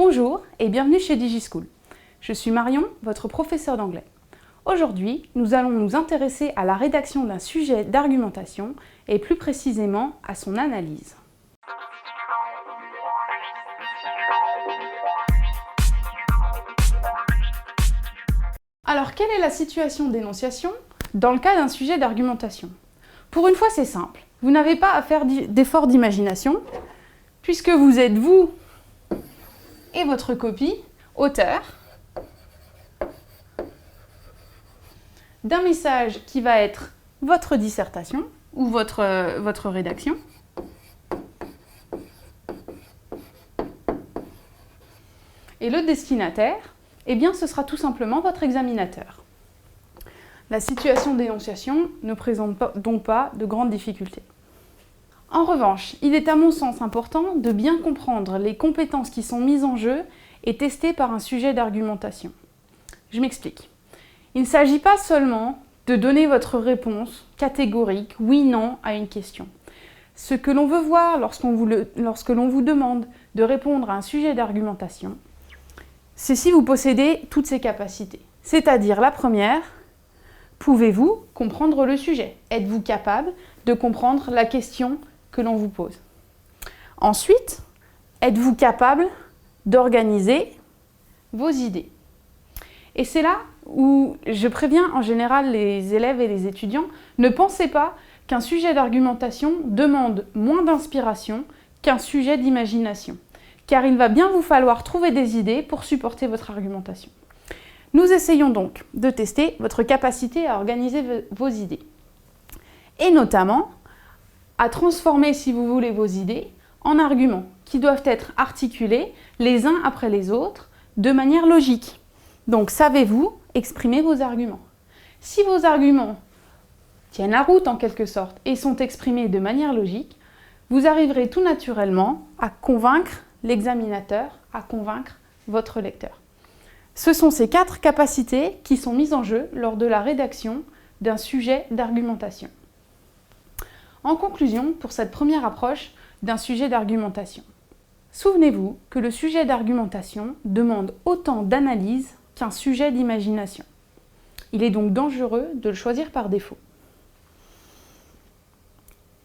Bonjour et bienvenue chez DigiSchool. Je suis Marion, votre professeure d'anglais. Aujourd'hui, nous allons nous intéresser à la rédaction d'un sujet d'argumentation et plus précisément à son analyse. Alors, quelle est la situation d'énonciation dans le cas d'un sujet d'argumentation? Pour une fois, c'est simple. Vous n'avez pas à faire d'effort d'imagination, puisque vous êtes vous et votre copie, auteur, d'un message qui va être votre dissertation ou votre rédaction. Et le destinataire, eh bien, ce sera tout simplement votre examinateur. La situation d'énonciation ne présente donc pas de grandes difficultés. En revanche, il est à mon sens important de bien comprendre les compétences qui sont mises en jeu et testées par un sujet d'argumentation. Je m'explique. Il ne s'agit pas seulement de donner votre réponse catégorique, oui-non, à une question. Ce que l'on veut voir lorsque l'on vous demande de répondre à un sujet d'argumentation, c'est si vous possédez toutes ces capacités. C'est-à-dire la première, pouvez-vous comprendre le sujet? Êtes-vous capable de comprendre la question que l'on vous pose? Ensuite, êtes-vous capable d'organiser vos idées? Et c'est là où je préviens en général les élèves et les étudiants, ne pensez pas qu'un sujet d'argumentation demande moins d'inspiration qu'un sujet d'imagination, car il va bien vous falloir trouver des idées pour supporter votre argumentation. Nous essayons donc de tester votre capacité à organiser vos idées, et notamment à transformer, si vous voulez, vos idées en arguments qui doivent être articulés les uns après les autres de manière logique. Donc, savez-vous exprimer vos arguments? Si vos arguments tiennent la route en quelque sorte et sont exprimés de manière logique, vous arriverez tout naturellement à convaincre l'examinateur, à convaincre votre lecteur. Ce sont ces 4 capacités qui sont mises en jeu lors de la rédaction d'un sujet d'argumentation. En conclusion, pour cette première approche d'un sujet d'argumentation, souvenez-vous que le sujet d'argumentation demande autant d'analyse qu'un sujet d'imagination. Il est donc dangereux de le choisir par défaut.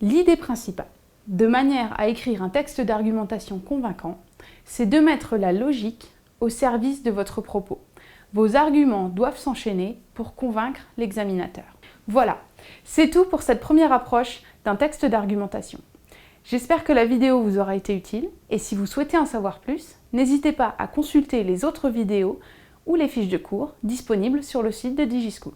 L'idée principale, de manière à écrire un texte d'argumentation convaincant, c'est de mettre la logique au service de votre propos. Vos arguments doivent s'enchaîner pour convaincre l'examinateur. Voilà, c'est tout pour cette première approche d'un texte d'argumentation. J'espère que la vidéo vous aura été utile et si vous souhaitez en savoir plus, n'hésitez pas à consulter les autres vidéos ou les fiches de cours disponibles sur le site de DigiSchool.